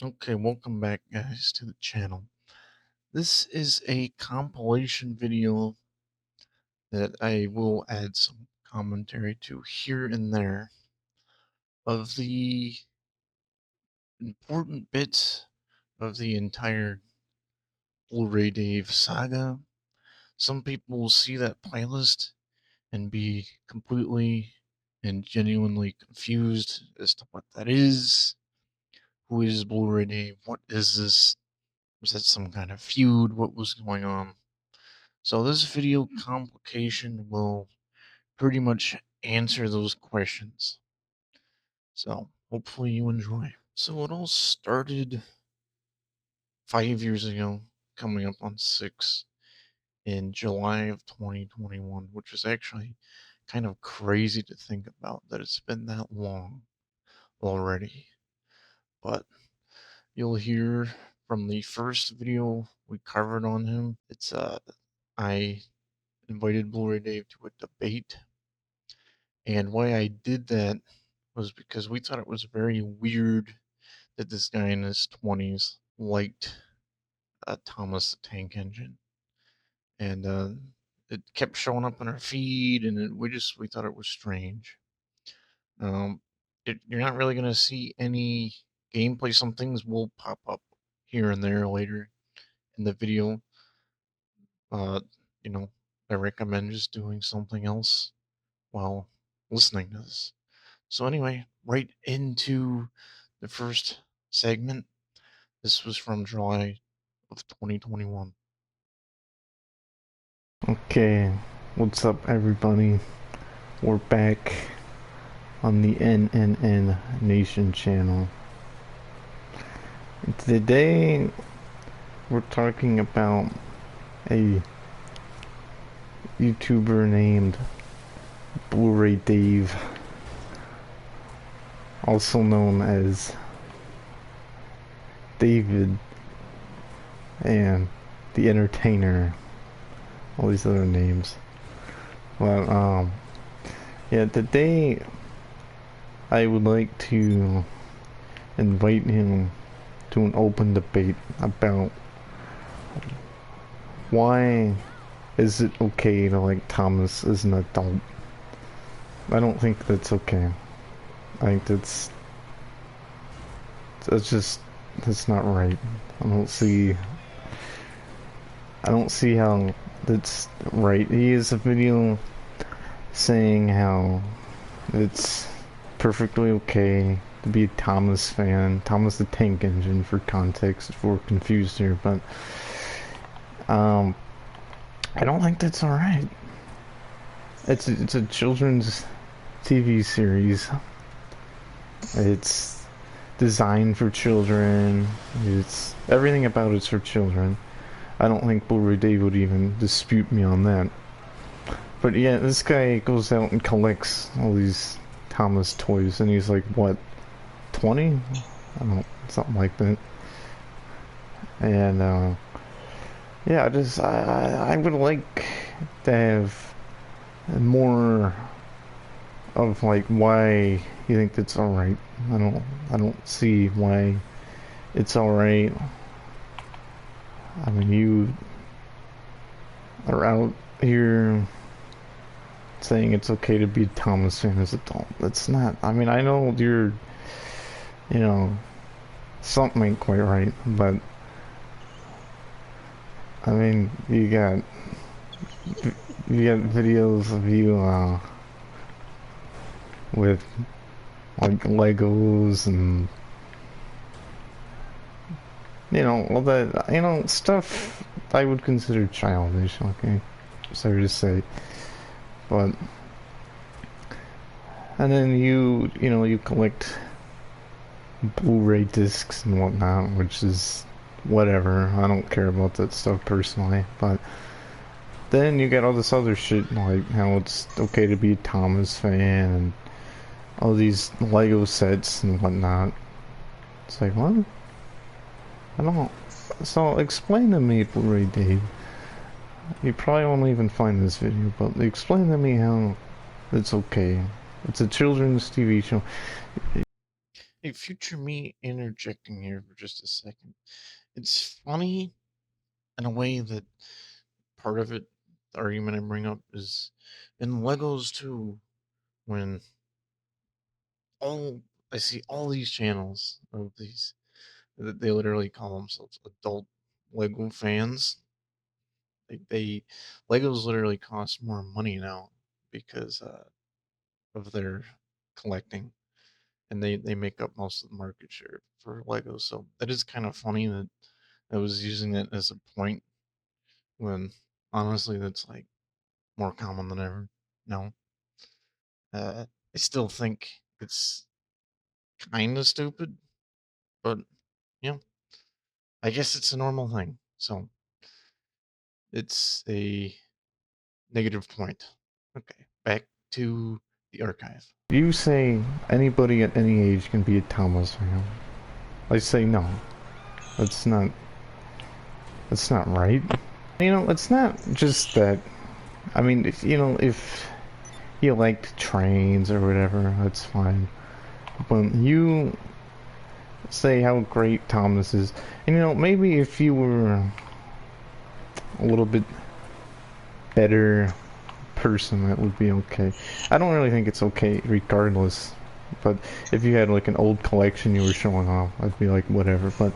Okay, welcome back, guys, to the channel. This is a compilation video that I will add some commentary to here and there of the important bits of the entire Blu-ray Dave saga. Some people will see that playlist and be completely and genuinely confused as to what that is. Who is Blu-ray Dave? What is this? Was that some kind of feud? What was going on? So this video complication will pretty much answer those questions. So hopefully you enjoy. So it all started 5 years ago, coming up on 6 in July of 2021, which is actually kind of crazy to think about that it's been that long already. But you'll hear from the first video we covered on him. I invited Blu-ray Dave to a debate. And why I did that was because we thought it was very weird that this guy in his 20s liked Thomas the Tank Engine. And it kept showing up on our feed, and we thought it was strange. Um, you're not really going to see any gameplay. Some things will pop up here and there later in the video. Uh, you know, I recommend just doing something else while listening to this. So anyway, right into the first segment. This was from July of 2021. Okay, what's up everybody? We're back on the NNN Nation channel. Today we're talking about a YouTuber named Blu-ray Dave, also known as David and the Entertainer, all these other names. Well, yeah, today I would like to invite him to an open debate about why is it okay to like Thomas as an adult. I don't think that's okay. I think that's not right. I don't see how that's right. He has a video saying how it's perfectly okay to be a Thomas fan, Thomas the Tank Engine for context, if we're confused here, but I don't think that's alright. It's a children's TV series. It's designed for children. It's everything about it's for children. I don't think Blu-ray Dave would even dispute me on that. But yeah, this guy goes out and collects all these Thomas toys, and he's like, what, 20? I don't know, something like that. And yeah, I would like to have more of like why you think that's alright. I don't see why it's alright. I mean, you are out here saying it's okay to be a Thomas fan as an adult. That's not. I mean, I know you're, something ain't quite right, but I mean, you got videos of you with like Legos and all that stuff I would consider childish. Okay, sorry to say, but and then you collect Blu-ray discs and whatnot, which is whatever. I don't care about that stuff personally, but then you get all this other shit like how it's okay to be a Thomas fan and all these Lego sets and whatnot. It's like, what? I don't. So explain to me, Blu-ray Dave. You probably won't even find this video, but explain to me how it's okay. It's a children's TV show. Hey, future me interjecting here for just a second. It's funny in a way that part of it, the argument I bring up, is in Legos too, when all I see all these channels of these, they literally call themselves adult Lego fans. They Legos literally cost more money now because of their collecting, and they make up most of the market share for Legos. So that is kind of funny that I was using it as a point when honestly that's like more common than ever. No, I still think it's kind of stupid, but you know, I guess it's a normal thing. So it's a negative point. Okay, back to the archive. You say anybody at any age can be a Thomas fan. I say no. That's not. That's not right. You know, it's not just that. I mean, if you liked trains or whatever, that's fine. But you say how great Thomas is, and maybe if you were a little bit better person, that would be okay. I don't really think it's okay regardless, but if you had like an old collection you were showing off, I'd be like whatever. But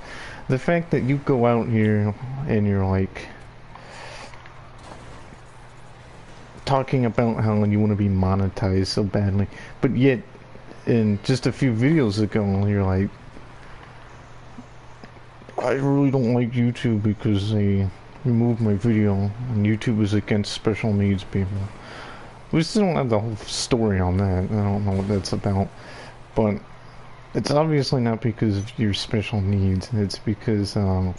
the fact that you go out here and you're like talking about how you want to be monetized so badly, but yet in just a few videos ago you're like, I really don't like YouTube because they removed my video and YouTube is against special needs people. We still don't have the whole story on that. I don't know what that's about. But it's obviously not because of your special needs. It's because, I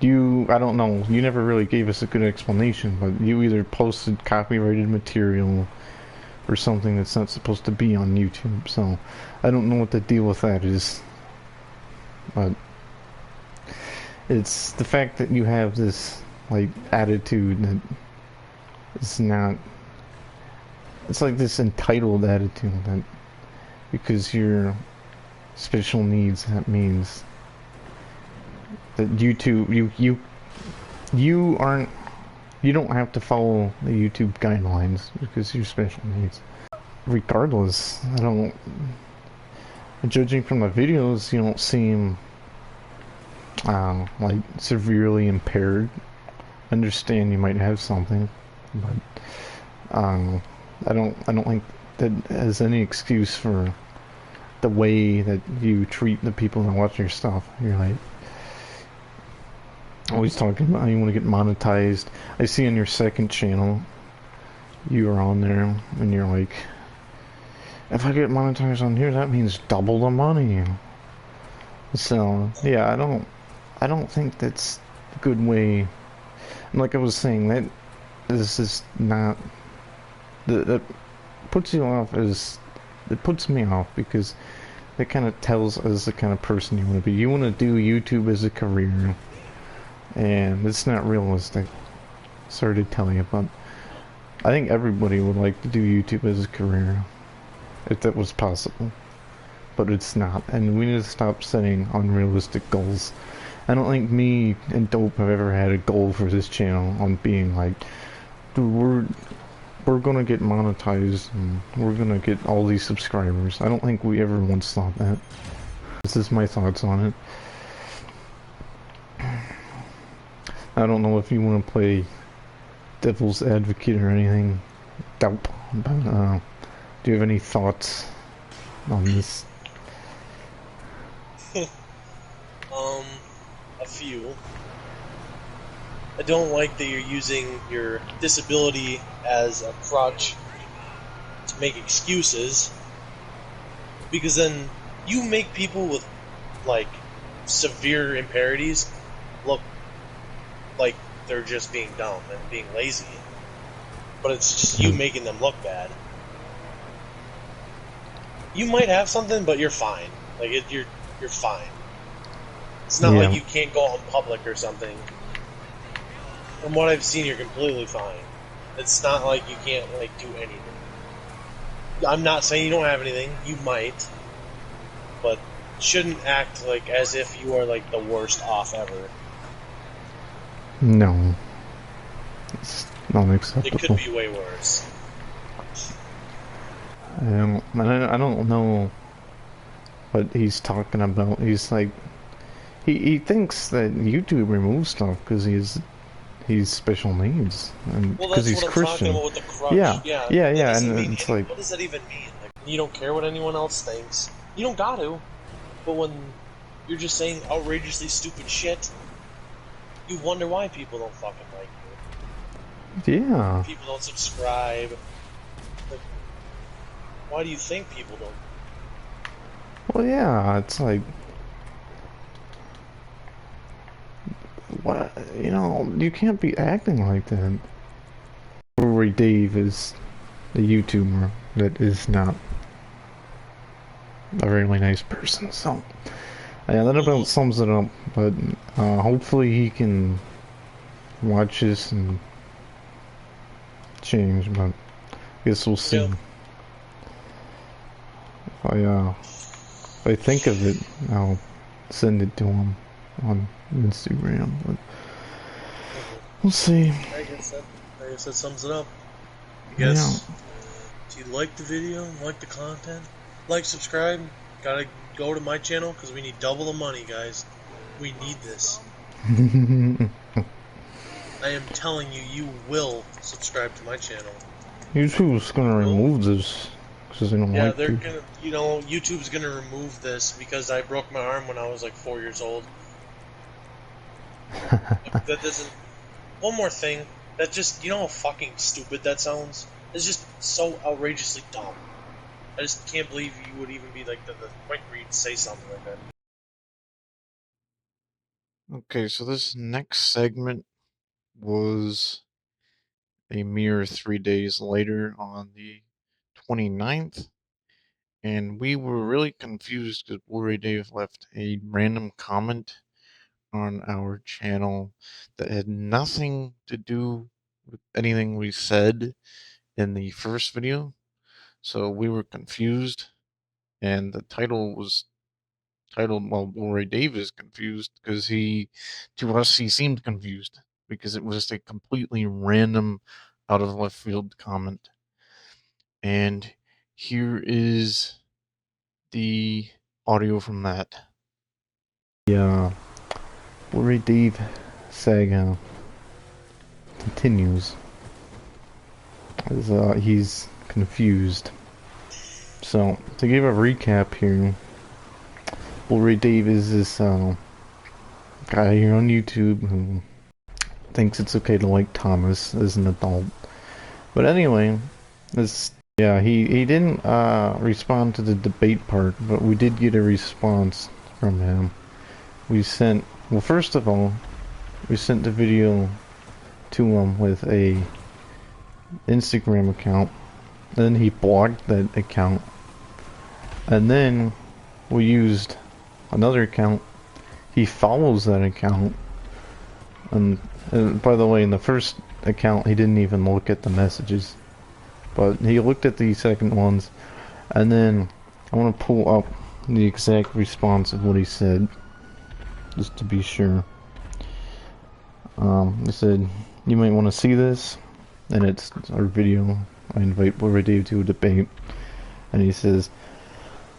don't know, you never really gave us a good explanation, but you either posted copyrighted material or something that's not supposed to be on YouTube. So I don't know what the deal with that is. But it's the fact that you have this, like, attitude that is not... It's like this entitled attitude that because you're special needs, that means that YouTube, you aren't, you don't have to follow the YouTube guidelines because you're special needs. Regardless, judging from the videos, you don't seem like severely impaired. Understand you might have something, but I don't think that has any excuse for the way that you treat the people that watch your stuff. You're like always talking about how you want to get monetized. I see on your second channel you are on there and you're like, if I get monetized on here, that means double the money. So yeah, I don't think that's a good way. Like I was saying, that this is not that puts you off as it puts me off because it kind of tells us the kind of person you want to be. You want to do YouTube as a career, and it's not realistic. Sorry to tell you, but I think everybody would like to do YouTube as a career if that was possible, but it's not, and we need to stop setting unrealistic goals. I don't think me and Dope have ever had a goal for this channel on being like, dude, we're gonna get monetized and we're gonna get all these subscribers. I don't think we ever once thought that. This is my thoughts on it. I don't know if you want to play devil's advocate or anything, Dope, but do you have any thoughts on this? A few. I don't like that you're using your disability as a crutch to make excuses, because then you make people with, like, severe impairments look like they're just being dumb and being lazy. But it's just you making them look bad. You might have something, but you're fine. Like, you're fine. It's not like you can't go out in public or something. From what I've seen, you're completely fine. It's not like you can't, like, do anything. I'm not saying you don't have anything. You might. but shouldn't act like as if you are like the worst off ever. No. It's not It acceptable. could be way worse. I don't know what he's talking about. He's like, he thinks that YouTube removes stuff because he's special needs and Well, because that's he's what I'm talking Christian. about with the crutch. Yeah, Yeah, yeah, that yeah, doesn't mean and it's like, what does that even mean? Like, you don't care what anyone else thinks. You don't got to. But when you're just saying outrageously stupid shit, you wonder why people don't fucking like you. yeah. People don't subscribe. Like, why do you think people don't? Well, yeah, it's like, what, you know, you can't be acting like that. Rory Dave is a YouTuber that is not a really nice person, so yeah, that about sums it up. But hopefully he can watch this and change. But I guess we'll see. Yeah. If I think of it, I'll send it to him on Instagram. But we'll see. I guess that sums it up. I Yeah. guess if you like the video, like the content, like, subscribe. Gotta go to my channel because we need double the money, guys. We need this. I am telling you, you will subscribe to my channel. YouTube's gonna remove this because they don't Yeah, like they're it. gonna, YouTube's gonna remove this because I broke my arm when I was like 4 years old. That doesn't. One more thing, that just, how fucking stupid that sounds? It's just so outrageously dumb. I just can't believe you would even be like the point where you'd say something like that. Okay, so this next segment was a mere 3 days later on the 29th, and we were really confused because Blu-ray Dave left a random comment on our channel that had nothing to do with anything we said in the first video. So we were confused, and the title was titled, well, Blu-ray Dave is confused because to us, he seemed confused because it was just a completely random, out of left field comment. And here is the audio from that. Yeah. Blu-ray Dave saga continues as he's confused. So to give a recap here, Blu-ray Dave is this guy here on YouTube who thinks it's okay to like Thomas as an adult. But anyway, he didn't respond to the debate part, but we did get a response from him. First of all, we sent the video to him with a Instagram account. Then he blocked that account. And then we used another account. He follows that account. And by the way, in the first account, he didn't even look at the messages. But he looked at the second ones. And then I want to pull up the exact response of what he said, just to be sure. He said, "You might want to see this," and it's our video. I invite Blu-ray Dave to a debate, and he says,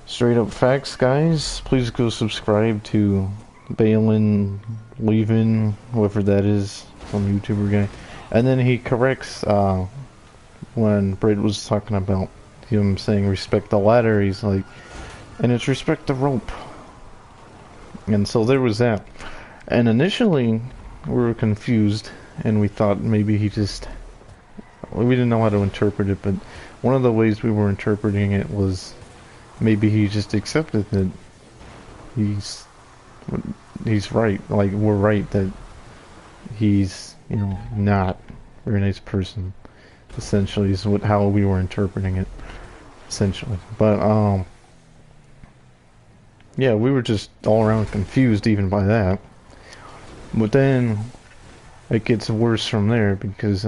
"Straight up facts, guys. Please go subscribe to Balin Levin, whoever that is, some YouTuber guy." And then he corrects when Brett was talking about him saying respect the ladder. He's like, and it's respect the rope. And so there was that. And initially, we were confused, and we thought maybe we didn't know how to interpret it, but one of the ways we were interpreting it was maybe he just accepted that he's right, like we're right that he's, not a very nice person, essentially, is how we were interpreting it, essentially. But, yeah, we were just all around confused even by that. But then it gets worse from there because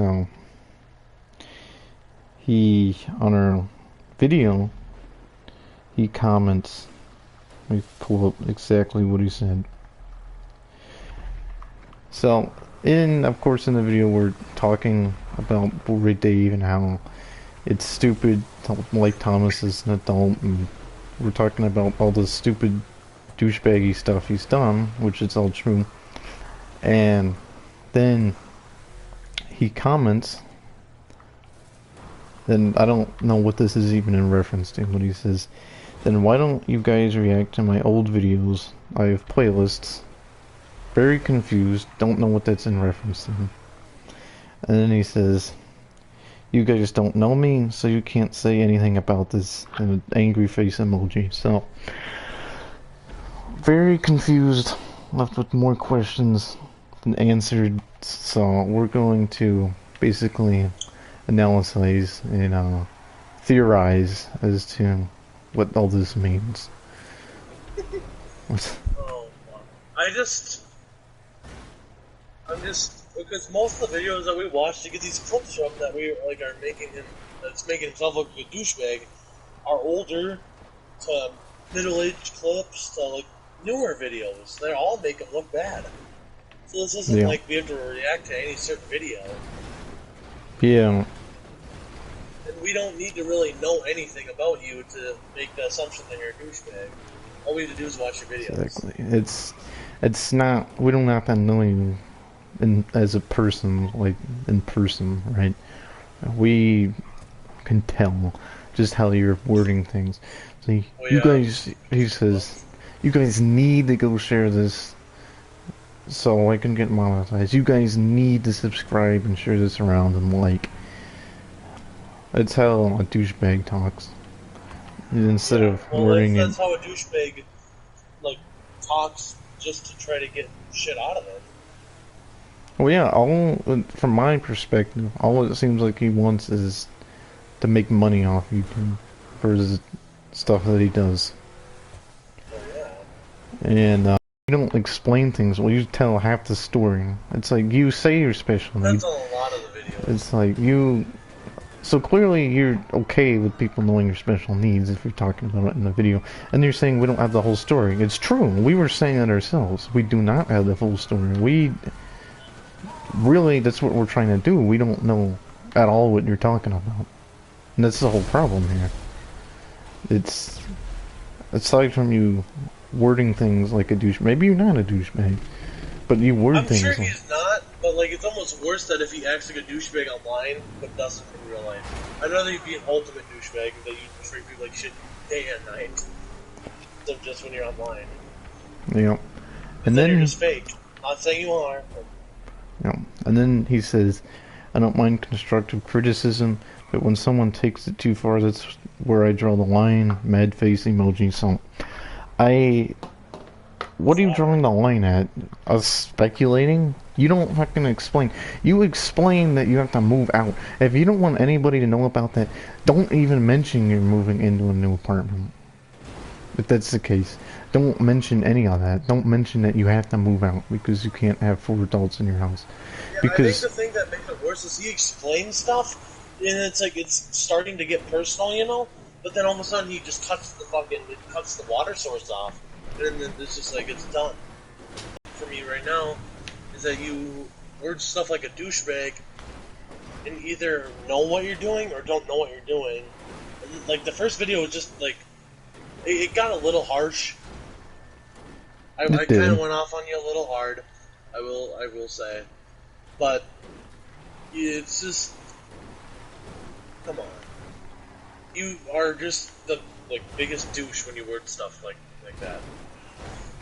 he, on our video, he comments Let me pull up exactly what he said. So, of course, in the video, we're talking about BLU-RAY Dave and how it's stupid to like Thomas as an adult, and we're talking about all the stupid douchebaggy stuff he's done, which is all true. And then he comments, then I don't know what this is even in reference to, but he says, then why don't you guys react to my old videos? I have playlists. Very confused, don't know what that's in reference to. And then he says, you guys don't know me, so you can't say anything about this, and an angry face emoji. So, very confused, left with more questions than answered. So we're going to basically analyze and theorize as to what all this means. Oh, I'm just because most of the videos that we watch to get these clips from that we like are making him that's making himself look like a douchebag are older to middle-aged clips to like newer videos. They all make him look bad. So this isn't like we have to react to any certain video. Yeah. And we don't need to really know anything about you to make the assumption that you're a douchebag. All we have to do is watch your videos. Exactly. It's not. We don't have to know you as a person, like in person, right? We can tell just how you're wording things. See, you guys. He says, you guys need to go share this so I can get monetized. You guys need to subscribe and share this around and like. It's how a douchebag talks. Instead of wording that's how a douchebag like talks just to try to get shit out of it. Well, yeah. From my perspective, all it seems like he wants is to make money off YouTube for his stuff that he does. Oh, yeah. And you don't explain things. Well, you tell half the story. It's like you say you're special needs. That's a lot of the videos. It's like you. So clearly you're okay with people knowing your special needs if you're talking about it in the video. And you're saying we don't have the whole story. It's true. We were saying it ourselves. We do not have the full story. Really, that's what we're trying to do. We don't know at all what you're talking about. And that's the whole problem here. It's aside from you wording things like a douche. Maybe you're not a douchebag, but you word things. I'm sure he's not, but like it's almost worse that if he acts like a douchebag online but doesn't in real life. I'd rather you be an ultimate douchebag that you treat people like shit day and night than just when you're online. Yeah, and then you're just fake. Not saying you are. But... Yeah, and then he says, I don't mind constructive criticism, but when someone takes it too far, that's where I draw the line. Mad face emoji. So, what are you drawing the line at? Us speculating? You don't fucking explain. You explain that you have to move out. If you don't want anybody to know about that, don't even mention you're moving into a new apartment. If that's the case. Don't mention any of that. Don't mention that you have to move out because you can't have 4 adults in your house. Yeah, because I think the thing that makes it worse is he explains stuff, and it's like it's starting to get personal, you know? But then all of a sudden he just cuts the water source off, and then it's just like, it's done. For me right now, is that you word stuff like a douchebag, and either know what you're doing or don't know what you're doing. And, like, the first video was just, like, it got a little harsh. I kind of went off on you a little hard, I will say. But, it's just, come on. You are just the, like, biggest douche when you word stuff like that.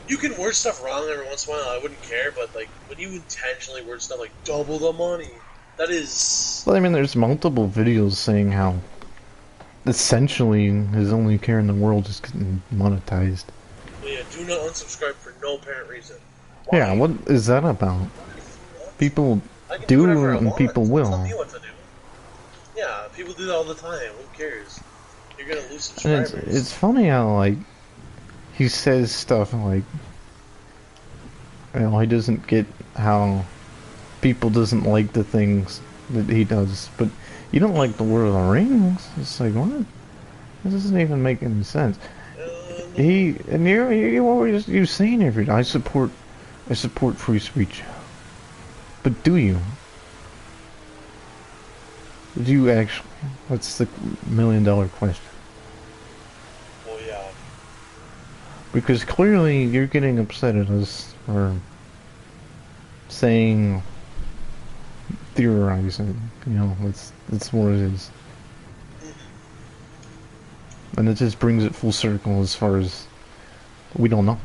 You can word stuff wrong every once in a while, I wouldn't care, but, like, when you intentionally word stuff like, double the money, that is... Well, I mean, there's multiple videos saying how, essentially, his only care in the world is getting monetized. Yeah, do not unsubscribe for no apparent reason. Why? Yeah, what is that about? What? People do and people will. Tell me what to do. Yeah, people do that all the time. Who cares? You're gonna lose subscribers. It's funny how, like, he says stuff like, you know, he doesn't get how people doesn't like the things that he does, but you don't like the Lord of the Rings? It's like, what? This doesn't even make any sense. and you always you saying every day, I support free speech. But do you? Do you actually? That's the $1 million question. Well, yeah. Because clearly you're getting upset at us for saying, theorizing. You know, that's what it is. And it just brings it full circle as far as we don't know.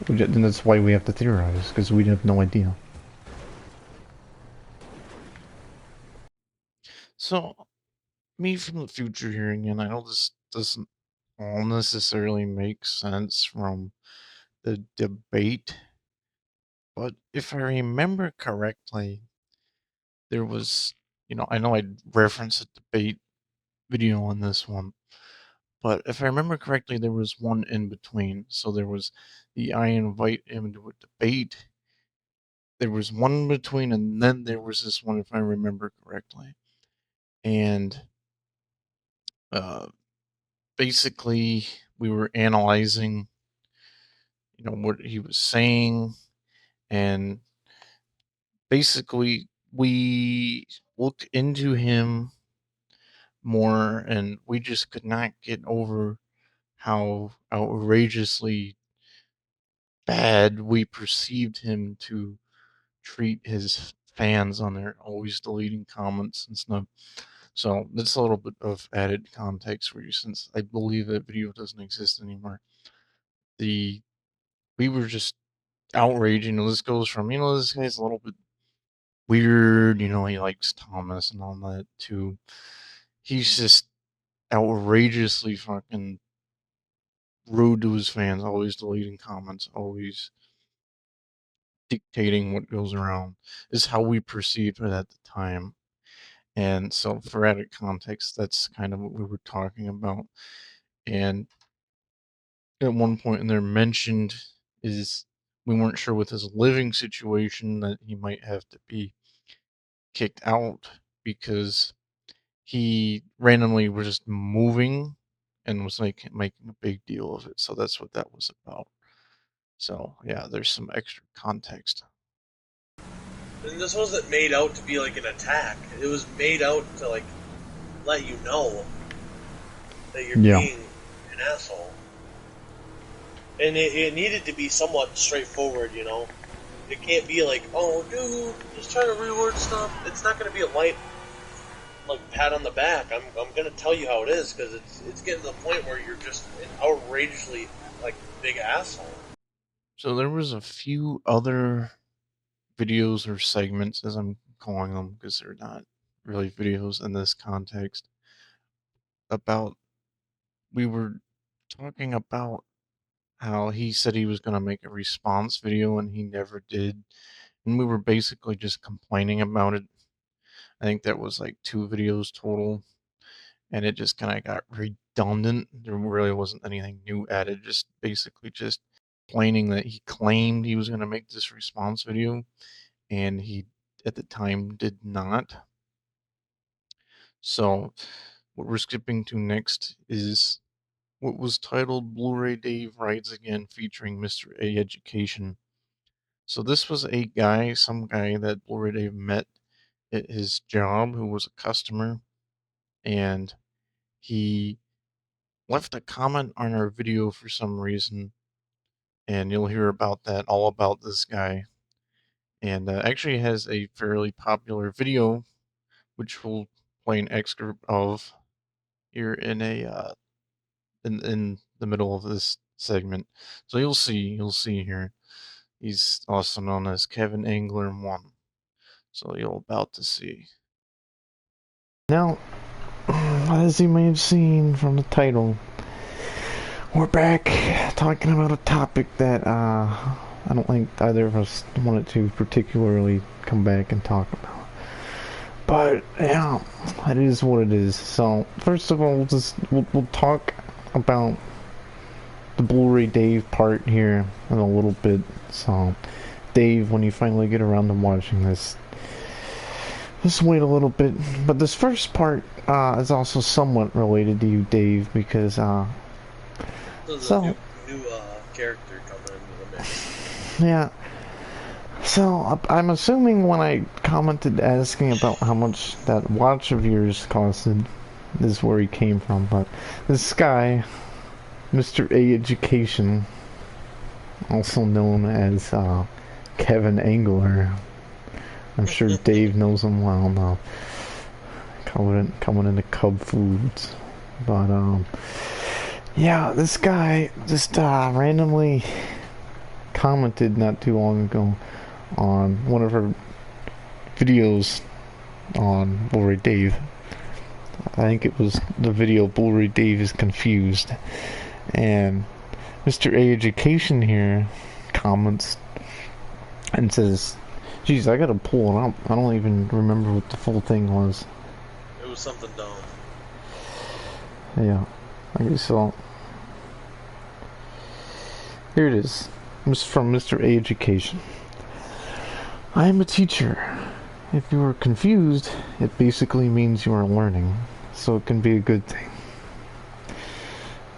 And that's why we have to theorize, because we have no idea. So, me from the future hearing, and I know this doesn't all necessarily make sense from the debate, but if I remember correctly, there was, I know I referenced a debate video on this one, but if I remember correctly, there was one in between. So there was the I invite him to a debate. There was one in between, and then there was this one, if I remember correctly. And uh, basically, we were analyzing, what he was saying, and basically, we looked into him more, and we just could not get over how outrageously bad we perceived him to treat his fans on there, always deleting comments and stuff. So that's a little bit of added context for you, since I believe that video doesn't exist anymore. The We were just outraged. This goes from this guy's a little bit weird. He likes Thomas and all that too. He's just outrageously fucking rude to his fans, always deleting comments, always dictating what goes around, is how we perceived it at the time. And so, for added context, that's kind of what we were talking about. And at one point in there, mentioned is we weren't sure with his living situation that he might have to be kicked out because he randomly was just moving and was like making a big deal of it. So that's what that was about. So yeah, there's some extra context. And this wasn't made out to be like an attack. It was made out to like let you know that you're being an asshole. And it needed to be somewhat straightforward, It can't be like, oh, dude, just trying to reword stuff. It's not going to be a light, like, pat on the back. I'm going to tell you how it is, because it's getting to the point where you're just an outrageously, like, big asshole. So there was a few other videos or segments, as I'm calling them, because they're not really videos in this context, about we were talking about how he said he was going to make a response video and he never did. And we were basically just complaining about it. I think that was like 2 videos total. And it just kind of got redundant. There really wasn't anything new added. Just basically just complaining that he claimed he was going to make this response video. And he, at the time, did not. So what we're skipping to next is what was titled Blu-ray Dave Rides Again, featuring Mr. A Education. So this was some guy that Blu-ray Dave met at his job, who was a customer, and he left a comment on our video for some reason, and you'll hear about that, all about this guy. And actually has a fairly popular video, which we'll play an excerpt of here in the middle of this segment. So you'll see here. He's also known as Kevin Angler 1. So you'll about to see. Now, as you may have seen from the title, we're back talking about a topic that I don't think either of us wanted to particularly come back and talk about. But yeah, it is what it is. So first of all, we'll talk about the Blu-ray Dave part here in a little bit. So Dave, when you finally get around to watching this, Just wait a little bit. But this first part is also somewhat related to you, Dave, because There's a so new character coming into the mix. yeah. So I'm assuming when I commented asking about how much that watch of yours costed is where he came from, but this guy, Mr. A Education, also known as Kevin Angler. I'm sure Dave knows him well now. Coming into Cub Foods. But yeah, this guy just randomly commented not too long ago on one of her videos on BL-RAY Dave. I think it was the video BL-RAY Dave is confused. And Mr. A Education here comments and says, geez, I gotta pull it up. I don't even remember what the full thing was. It was something dumb. Yeah. Okay, so here it is. This is from Mr. A Education. I am a teacher. If you are confused, it basically means you are learning, so it can be a good thing.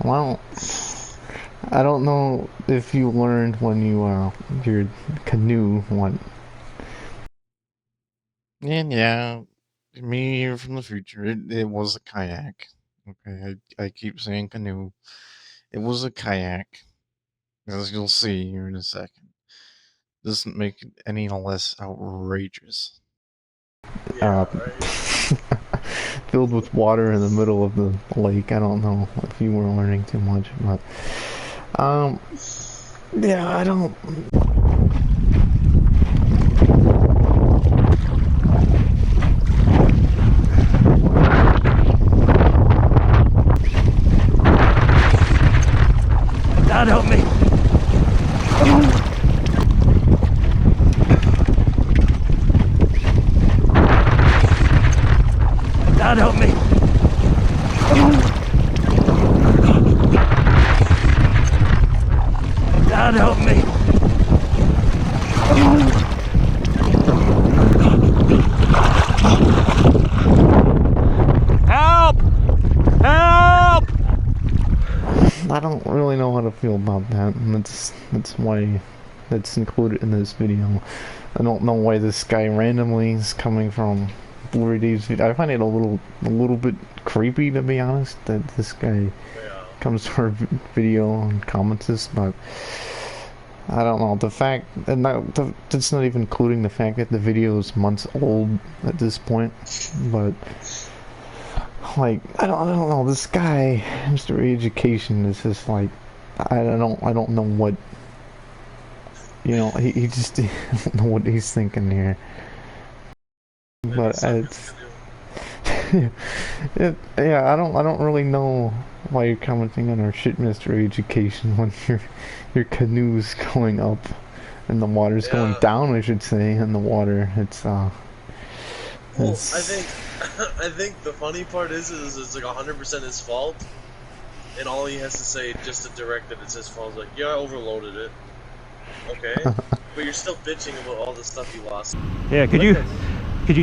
Well, I don't know if you learned when your canoe went. And yeah, me here from the future, it was a kayak. Okay, I keep saying canoe. It was a kayak, as you'll see here in a second. Doesn't make it any less outrageous. Yeah, right. Filled with water in the middle of the lake. I don't know if you were learning too much, but yeah, I don't. God help me. God help me. God help me. Help! Help! I don't really know how to feel about that, and that's why that's included in this video. I don't know why this guy randomly is coming from BL-RAY Dave's video. I find it a little bit creepy, to be honest, that this guy comes to our video and comments this, but I don't know, the fact, and that's not even including the fact that the video is months old at this point, but like, I don't know, this guy, Mr. Education, is just like, I don't know what, you know, he just, I don't know what he's thinking here. But it's, yeah, I don't really know why you're commenting on our shit, Mr. Education, when your canoe's going up and the water's going down, I should say, in the water. It's well, I think the funny part is it's like 100% his fault, and all he has to say just to direct it is his fault. It's like, yeah, I overloaded it. Okay, but you're still bitching about all the stuff you lost. Yeah, could you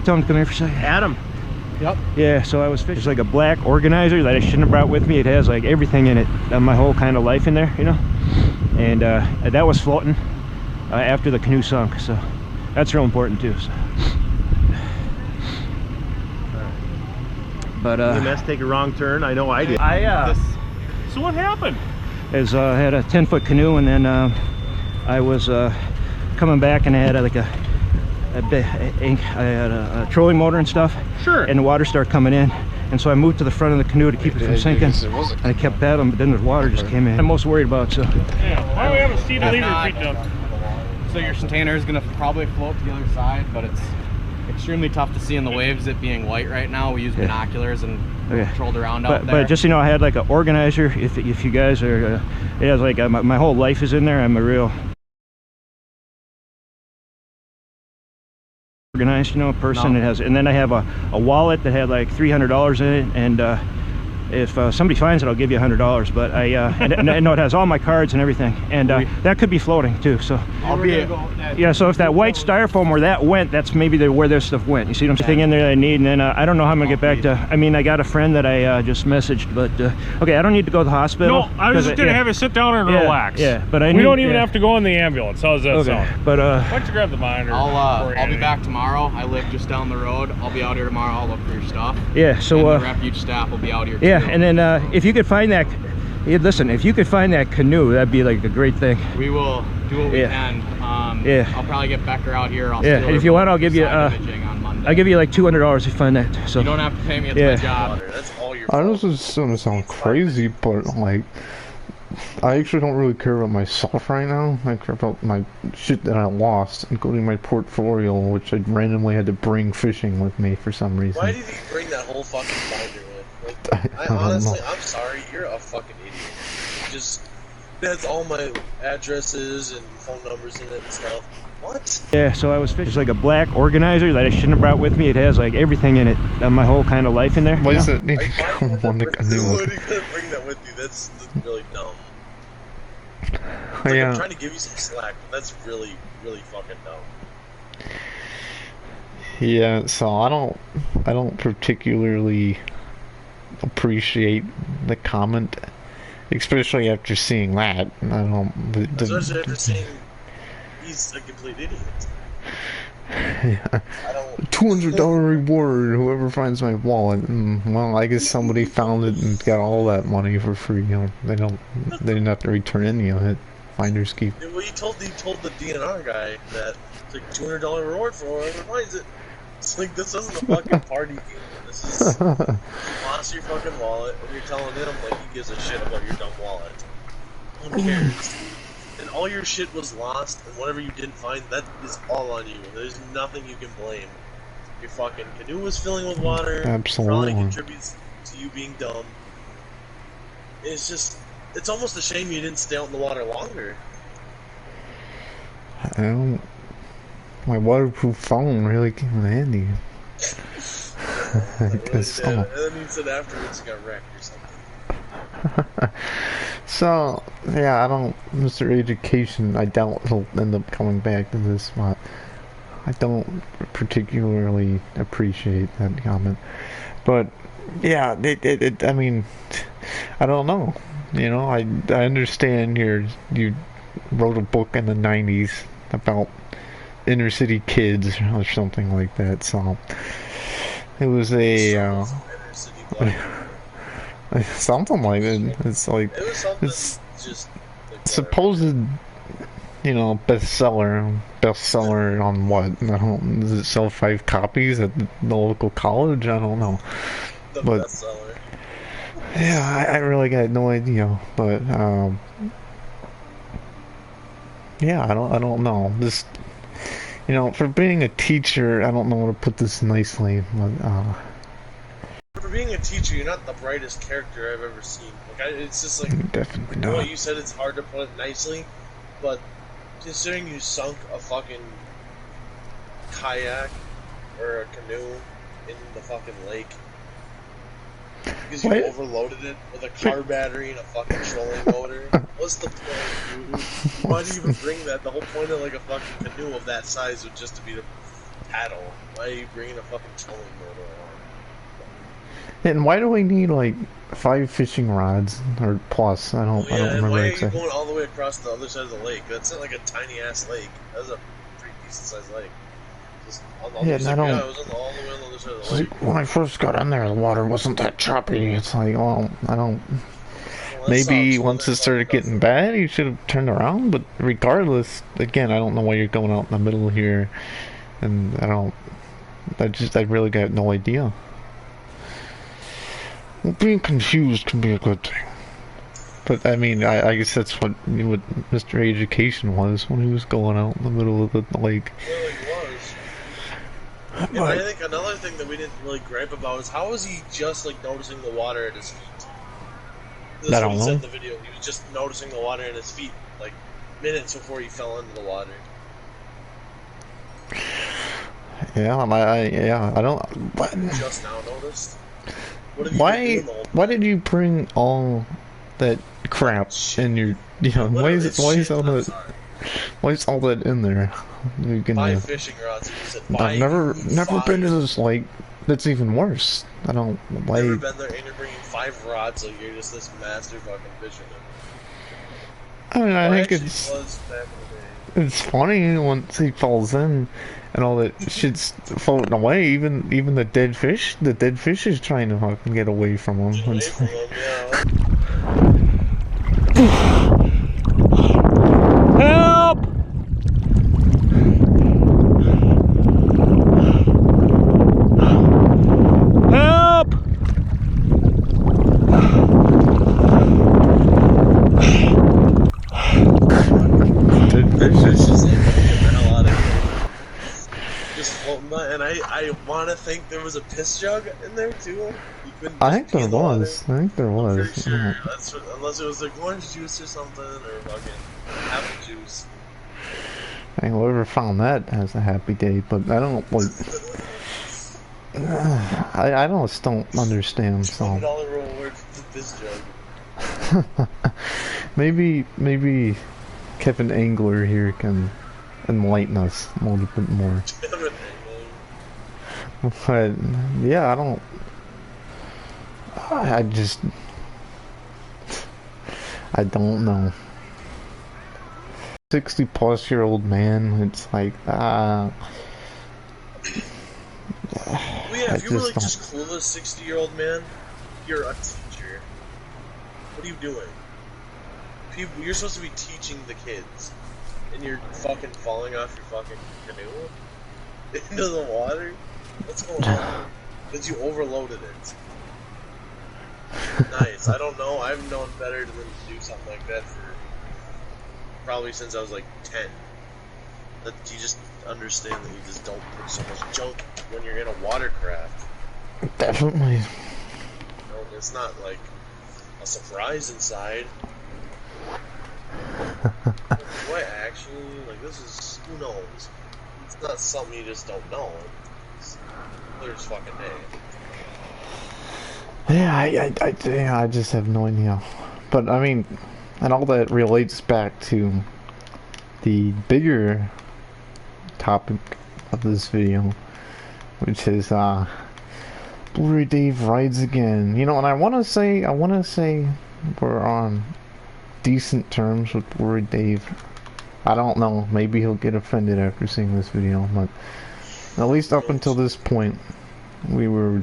tell him to come here for a second? Adam. Yep. Yeah, so I was fishing. It's like a black organizer that I shouldn't have brought with me. It has like everything in it, my whole kind of life in there, you know. And that was floating after the canoe sunk, so that's real important too. So. But EMS take a wrong turn. I know I did. So what happened? Is I had a 10-foot canoe, and then I was coming back, and I had I had a trolling motor and stuff. Sure. And the water started coming in, and so I moved to the front of the canoe to keep it from sinking. And I kept paddling, but then the water just came in. I'm most worried about. So. Yeah. Why do we have a seat to leave your feet up? So your container is going to probably float to the other side, but it's extremely tough to see in the waves, it being white right now. We use binoculars and trolled around out there. But just, you know, I had like an organizer. If you guys are, it has like my whole life is in there. I'm a real organized, you know, person. It has, and then I have a wallet that had like $300 in it, and if somebody finds it, I'll give you $100. But and I know it has all my cards and everything, and that could be floating too. So yeah. So if that white styrofoam where that went, that's maybe where this stuff went. You see what I'm saying? In there that I need, and then I don't know how I'm gonna get back to. I mean, I got a friend that I just messaged, but okay, I don't need to go to the hospital. No, I was just gonna have you sit down and relax. Yeah, but we don't even have to go in the ambulance. How's that sound? But why don't you grab the monitor? I'll be back tomorrow. I live just down the road. I'll be out here tomorrow. I'll look for your stuff. Yeah. So and the refuge staff will be out here too. Yeah, and then if you could find that, listen, if you could find that canoe, that'd be like a great thing. We will do what we can. I'll probably get Becker out here. And if you want, I'll give you I'll give you like $200 if you find that. So you don't have to pay me. It's my job. That's all your I know this is gonna sound crazy, but like, I actually don't really care about myself right now. I care about my shit that I lost, including my portfolio, which I randomly had to bring fishing with me for some reason. Why did you bring that whole fucking binder with? Like, I honestly, I'm sorry, you're a fucking idiot. Just, that's all my addresses and phone numbers in it and stuff. What? Yeah, so I was fishing. It's like a black organizer that I shouldn't have brought with me. It has like everything in it, my whole kind of life in there. Why does it need to come on the canoe? Why do you gotta bring that with you? That's really dumb. Like, I'm trying to give you some slack, but that's really, really fucking dumb. Yeah, so I don't particularly appreciate the comment, especially after seeing that. I don't. Especially after seeing he's a complete idiot. Yeah. $200 reward. Whoever finds my wallet. Well, I guess somebody found it and got all that money for free. You know, they didn't have to return any of it. Finders keep. Well, you told the DNR guy that it's like $200 reward for whoever finds it. It's like, this isn't a fucking party game. This is, you lost your fucking wallet, and you're telling him like he gives a shit about your dumb wallet. Who cares? And all your shit was lost, and whatever you didn't find, that is all on you. There's nothing you can blame. Your fucking canoe was filling with water. Absolutely. Probably contributes to you being dumb. It's just, it's almost a shame you didn't stay out in the water longer. My waterproof phone really came in handy. I guess so. And then you said afterwards you got wrecked or something. So, yeah, I don't, Mr. Education, I doubt he'll end up coming back to this, but I don't particularly appreciate that comment. But, yeah, I mean, I don't know. You know, I understand you wrote a book in the 90s about inner city kids or something like that, so it was a, something like it. It's like, it's supposed, you know, bestseller on what? I don't, does it sell 5 copies at the local college? I don't know. But bestseller. Yeah, I really got no idea. But yeah, I don't know. Just, you know, for being a teacher, I don't know how to put this nicely, but for being a teacher, you're not the brightest character I've ever seen. Like, it's just like, definitely not. Well, you said it's hard to put it nicely, but considering you sunk a fucking kayak or a canoe in the fucking lake because you overloaded it with a car battery and a fucking trolling motor, what's the point, dude? Why do you even bring that? The whole point of like a fucking canoe of that size would just to be to paddle. Why are you bringing a fucking trolling motor along? And why do we need like 5 fishing rods or plus? I don't remember. Why are you going all the way across the other side of the lake? That's not like a tiny ass lake. That's a pretty decent sized lake. Just on the other side, I was all the way on the other side of the lake. When I first got in there, the water wasn't that choppy. It's like, well, I don't. Well, maybe once it started getting bad, you should have turned around. But regardless, again, I don't know why you're going out in the middle here, and I really got no idea. Well, being confused can be a good thing. But, I mean, I guess that's what Mr. Education was when he was going out in the middle of the lake. Well, he was. And I think another thing that we didn't really gripe about is how was he just, like, noticing the water at his feet? That's I don't know. Said in the video. He was just noticing the water at his feet, like, minutes before he fell into the water. Yeah, I don't... Just now noticed? What have you been doing the whole time? Why did you bring all that crap in your? You know, why is all that in there? You can. 5 fishing rods. You said 5. I've never been to this lake. That's even worse. I don't. Why? Never been there, and you're bringing 5 rods, like you're just this master fucking fisherman. I mean, I think was back in the day. it's funny once he falls in, and all that shit's floating away. Even the dead fish is trying to fucking get away from him. Away from him, yeah. Help! Help! Just floating by, and I want to think there was a piss jug in there too. I think there was. I'm pretty sure. That's what, unless it was like orange juice or something, or fucking apple juice. Hey, whoever found that has a happy day, but I don't like. I don't understand. So $20 reward for the piss jug. maybe Kevin Angler here can enlighten us a little bit more. But yeah, I don't know. 60-plus-year-old man, it's like, Well, yeah, if you were like just clueless 60-year-old man, you're a teacher. What are you doing? You're supposed to be teaching the kids, and you're fucking falling off your fucking canoe into the water? What's going on? Because you overloaded it. Nice. I don't know. I've known better than to do something like that for probably since I was like 10. That you just understand that you just don't put so much junk when you're in a watercraft. Definitely. No, it's not like a surprise inside. What actually? Like, this is, who knows? It's not something you just don't know. It's clear as fucking day. Yeah, I just have no idea. But I mean, and all that relates back to the bigger topic of this video, which is BLU-RAY Dave rides again. You know, and I want to say we're on decent terms with BLU-RAY Dave. I don't know, maybe he'll get offended after seeing this video, but at least up until this point, we were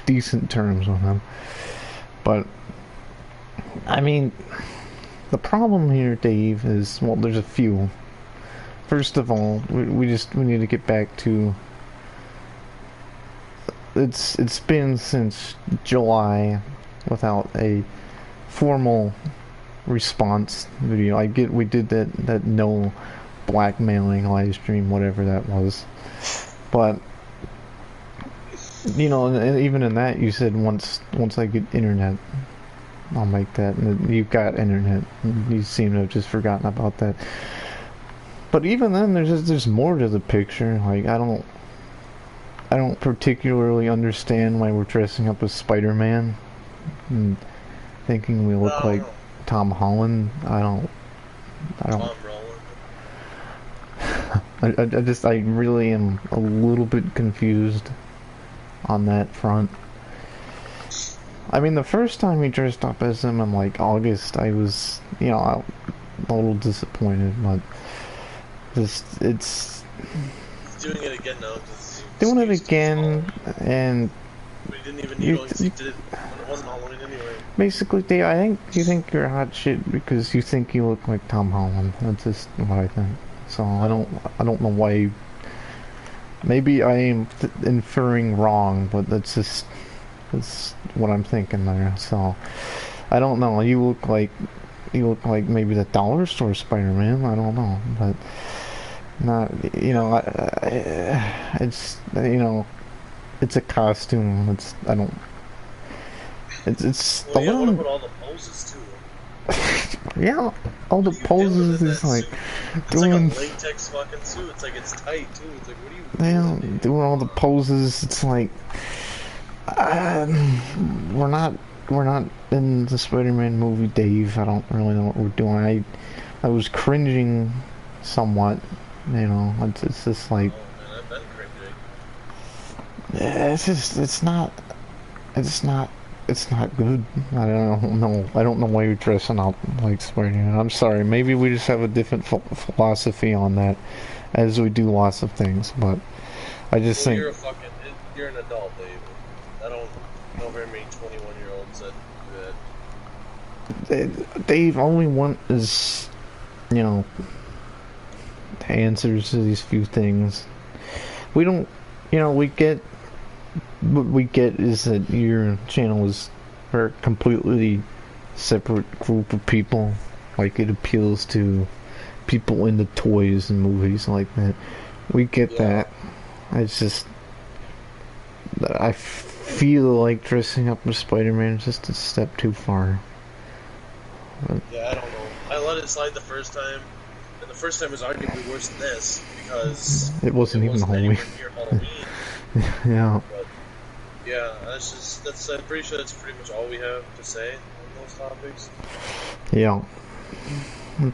decent terms with him. But I mean, the problem here, Dave, is, well, there's a few. First of all, we need to get back to, it's been since July without a formal response video. We did that no blackmailing live stream, whatever that was. But you know, and even in that, you said once I get internet, I'll make that. And you've got internet. You seem to have just forgotten about that. But even then, there's more to the picture. Like, I don't particularly understand why we're dressing up as Spider-Man and thinking we look like Tom Holland. I don't. Tom Roland. I really am a little bit confused on that front. I mean, the first time he dressed up as him in like August, I was, you know, a little disappointed, but it's doing it again now. Doing it again, and but he didn't even need he did it when it wasn't Halloween anyway. Basically, Dave, I think you think you're hot shit because you think you look like Tom Holland. That's just what I think. So I don't know why. Maybe I am inferring wrong, but that's what I'm thinking there. So I don't know. You look like maybe the dollar store Spider-Man. I don't know, but not. You know, it's, you know, it's a costume. It's I don't. It's well, yeah, what about all the poses too? Yeah, all the poses is like doing. It's like a latex fucking suit. It's like it's tight too. It's like, what are you doing all the poses. It's like We're not in the Spider-Man movie, Dave. I don't really know what we're doing. I was cringing somewhat. You know, it's just like. Oh man, I've been cringing. It's not good. I don't know. I don't know why you're dressing up like Spider-Man. I'm sorry. Maybe we just have a different philosophy on that, as we do lots of things. But I just think you're an adult, Dave. I don't know very many 21-year-olds that do that. Dave, all we want is, you know, answers to these few things. We don't, you know, what we get is that your channel is for a completely separate group of people. Like, it appeals to people into toys and movies like that. We get that. It's just, I feel like dressing up as Spider-Man is just a step too far. But, yeah, I don't know. I let it slide the first time, and the first time was arguably worse than this because it wasn't even Halloween. Yeah. But, yeah, I'm pretty sure that's pretty much all we have to say on those topics. Yeah.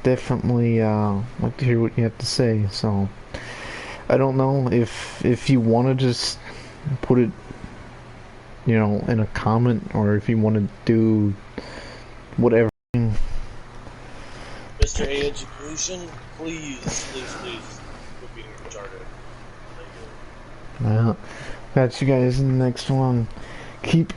Definitely like to hear what you have to say. So I don't know if you want to just put it, you know, in a comment, or if you want to do whatever. Mr. A Education, please quit being retarded. Well, catch you guys in the next one. Keep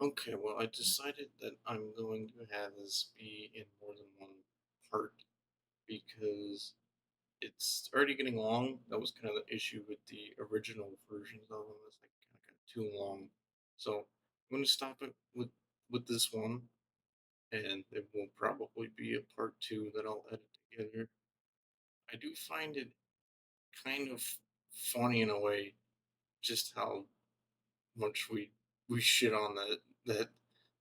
Okay, well, I decided that I'm going to have this be in more than one part because it's already getting long. That was kind of the issue with the original versions of them. It's like kind of got too long. So I'm going to stop it with this one, and it will probably be a part 2 that I'll edit together. I do find it kind of funny in a way, just how much we shit on that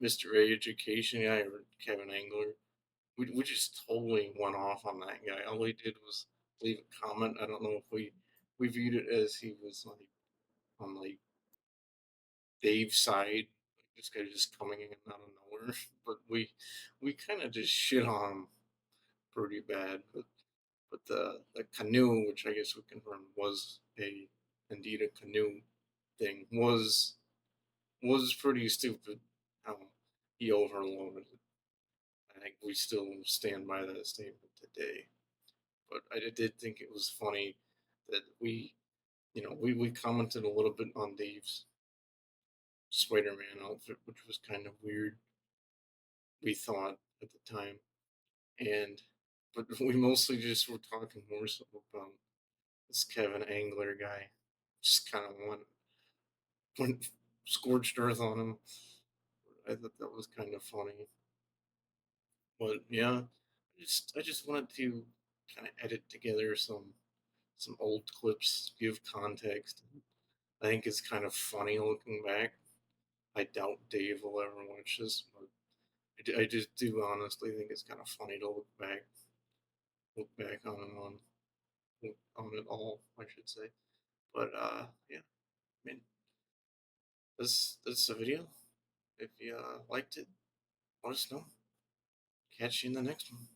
Mr. A Education guy or Kevin Angler. We just totally went off on that guy. All he did was leave a comment. I don't know if we viewed it as he was like on like Dave's side, like this guy just coming in out of nowhere. But we kind of just shit on him pretty bad. But the canoe, which I guess we confirmed was indeed a canoe thing, was pretty stupid how he overloaded it. I think we still stand by that statement today. But I did think it was funny that we commented a little bit on Dave's Spider-Man outfit, which was kind of weird. We thought at the time, but we mostly just were talking more so about this Kevin Angler guy. Just kind of went scorched earth on him. I thought that was kind of funny. But yeah, I just wanted to kind of edit together some old clips, give context. I think it's kind of funny looking back. I doubt Dave will ever watch this, but I just do honestly think it's kind of funny to look back on it all, I should say. But yeah, I mean, that's the video. If you liked it, let us know. Catch you in the next one.